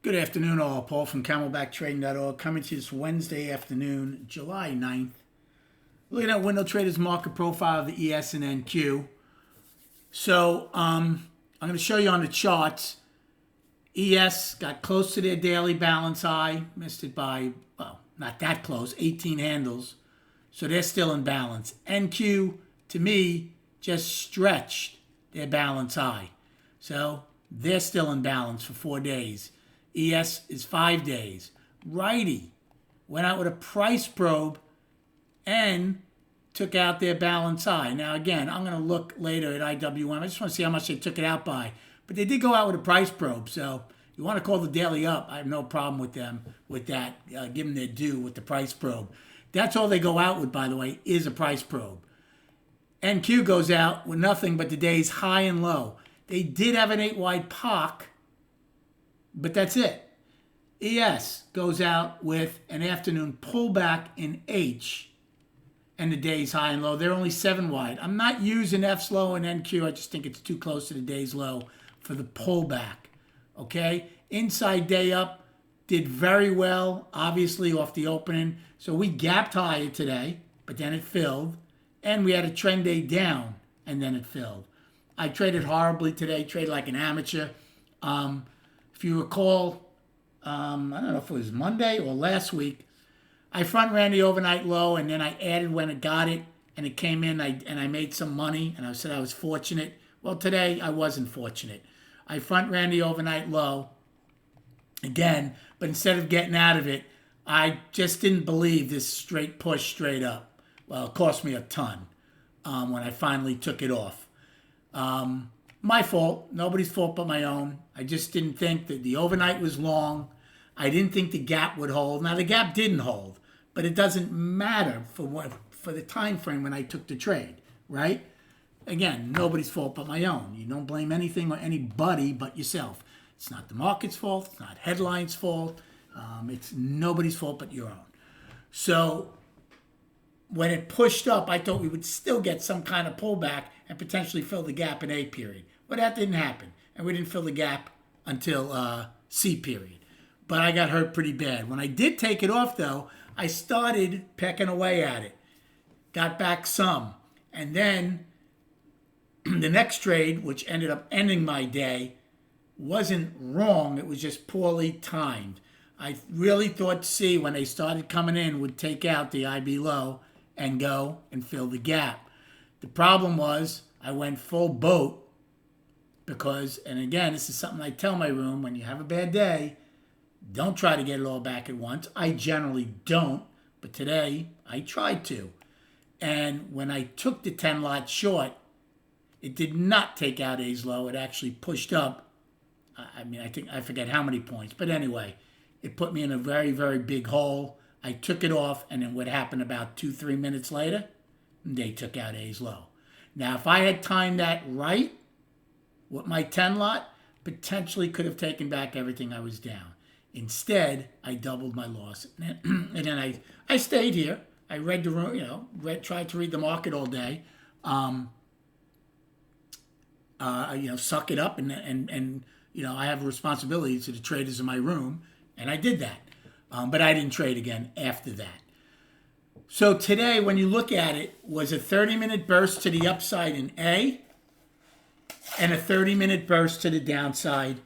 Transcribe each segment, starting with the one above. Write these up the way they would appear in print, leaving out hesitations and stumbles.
Good afternoon, all. Paul from CamelbackTrading.org coming to you this Wednesday afternoon, July 9th. Looking at window traders market profile of the ES and NQ. So I'm going to show you on the charts. ES got close to their daily balance high, missed it by, well, not that close, 18 handles. So they're still in balance. NQ, to me, just stretched their balance high. So they're still in balance for 4 days. ES is 5 days. Righty went out with a price probe and took out their balance high. Now, again, I'm going to look later at IWM. I just want to see how much they took it out by. But they did go out with a price probe. So you want to call the daily up, I have no problem with them with that. Give them their due with the price probe. That's all they go out with, by the way, is a price probe. NQ goes out with nothing but the day's high and low. They did have an 8-wide POC, but that's it. ES goes out with an afternoon pullback in H and the day's high and low. They're only 7-wide. I'm not using F's low and NQ. I just think it's too close to the day's low for the pullback. Okay? Inside day up did very well, obviously off the opening. So we gapped higher today, but then it filled. And we had a trend day down, and then it filled. I traded horribly today, traded like an amateur. If you recall, I don't know if it was Monday or last week, I front ran the overnight low, and then I added when it got it, and it came in, and I made some money, and I said I was fortunate. Well, today I wasn't fortunate. I front ran the overnight low again, but instead of getting out of it, I just didn't believe this straight push straight up. Well, it cost me a ton when I finally took it off. My fault. Nobody's fault but my own. I just didn't think that the overnight was long. I didn't think the gap would hold. Now, the gap didn't hold, but it doesn't matter for the time frame when I took the trade, right? Again, nobody's fault but my own. You don't blame anything or anybody but yourself. It's not the market's fault. It's not headlines' fault. It's nobody's fault but your own. So when it pushed up, I thought we would still get some kind of pullback and potentially fill the gap in A period. But that didn't happen. And we didn't fill the gap until C period. But I got hurt pretty bad. When I did take it off, though, I started pecking away at it. Got back some. And then the next trade, which ended up ending my day, wasn't wrong. It was just poorly timed. I really thought C, when they started coming in, would take out the IB low and go and fill the gap. The problem was I went full boat because, and again, this is something I tell my room, when you have a bad day, don't try to get it all back at once. I generally don't, but today I tried to. And when I took the 10 lot short, it did not take out A's low. It actually pushed up. I forget how many points, but anyway, it put me in a very, very big hole. I took it off, and then what happened about 2-3 minutes later, they took out A's low. Now, if I had timed that right with my 10 lot, potentially could have taken back everything I was down. Instead, I doubled my loss. And then I stayed here. I read the room, tried to read the market all day. Suck it up and I have a responsibility to the traders in my room, and I did that. But I didn't trade again after that. So today, when you look at it, was a 30-minute burst to the upside in A and a 30-minute burst to the downside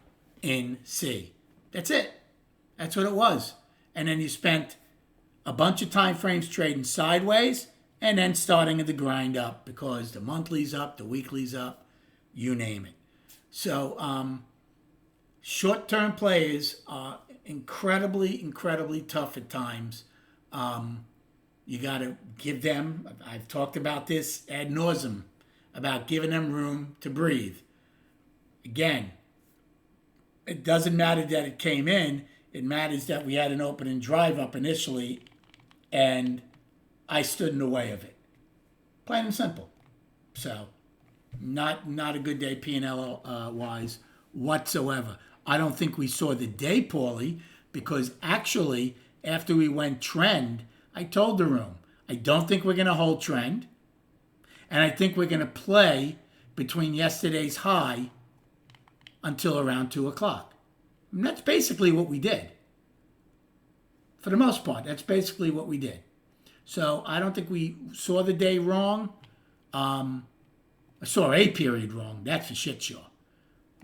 in C. That's it. That's what it was. And then you spent a bunch of time frames trading sideways and then starting to grind up because the monthly's up, the weekly's up, you name it. So short-term players are incredibly, incredibly tough at times. You got to give them, I've talked about this ad nauseum, about giving them room to breathe. Again, it doesn't matter that it came in. It matters that we had an opening drive up initially, and I stood in the way of it. Plain and simple. So, not a good day P&L wise whatsoever. I don't think we saw the day poorly because actually, after we went trend, I told the room, I don't think we're going to hold trend, and I think we're going to play between yesterday's high until around 2 o'clock. And that's basically what we did. For the most part, that's basically what we did. So I don't think we saw the day wrong. I saw A period wrong. That's for shit sure.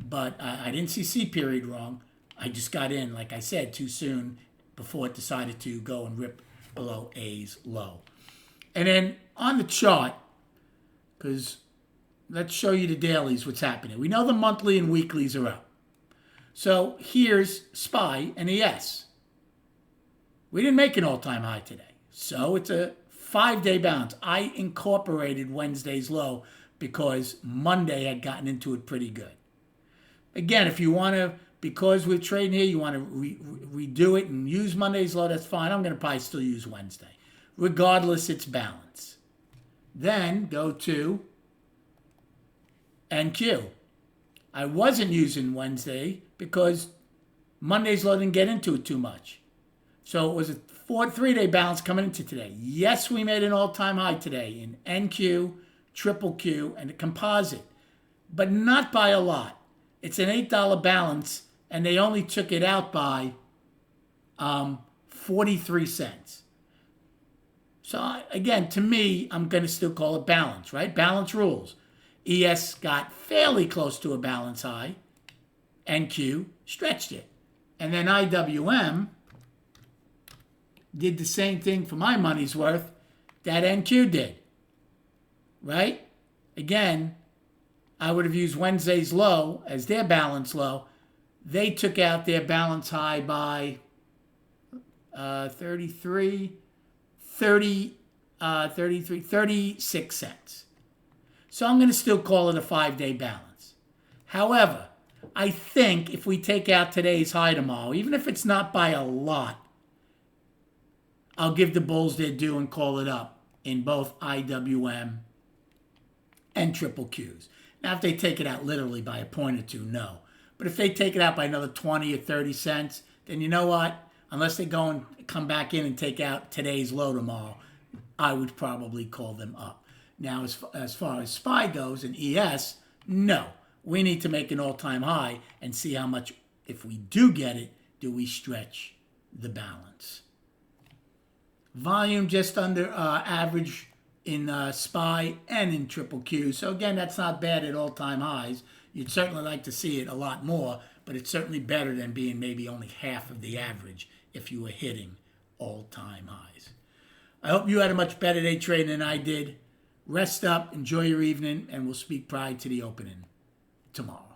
But I didn't see C period wrong. I just got in, like I said, too soon before it decided to go and rip below A's low. And then on the chart, because let's show you the dailies, what's happening. We know the monthly and weeklies are up. So here's SPY and ES. We didn't make an all-time high today. So it's a 5-day bounce. I incorporated Wednesday's low because Monday had gotten into it pretty good. Again, if you want to, because we're trading here, you want to redo it and use Monday's low, that's fine. I'm going to probably still use Wednesday. Regardless, it's balance. Then go to NQ. I wasn't using Wednesday because Monday's low didn't get into it too much. So it was a 3-day balance coming into today. Yes, we made an all-time high today in NQ, triple Q, and a composite, but not by a lot. It's an $8 balance, and they only took it out by 43 cents. So again, to me, I'm going to still call it balance, right? Balance rules. ES got fairly close to a balance high. NQ stretched it. And then IWM did the same thing for my money's worth that NQ did, right? Again, I would have used Wednesday's low as their balance low. They took out their balance high by 36 cents. So I'm going to still call it a 5-day balance. However, I think if we take out today's high tomorrow, even if it's not by a lot, I'll give the bulls their due and call it up in both IWM and triple Qs. Now, if they take it out literally by a point or two, no. But if they take it out by another 20 or 30 cents, then you know what? Unless they go and come back in and take out today's low tomorrow, I would probably call them up. Now, as far as SPY goes and ES, no. We need to make an all-time high and see how much, if we do get it, do we stretch the balance. Volume just under average in SPY and in triple Q. So again, that's not bad at all-time highs. You'd certainly like to see it a lot more, but it's certainly better than being maybe only half of the average if you were hitting all-time highs. I hope you had a much better day trading than I did. Rest up, enjoy your evening, and we'll speak prior to the opening tomorrow.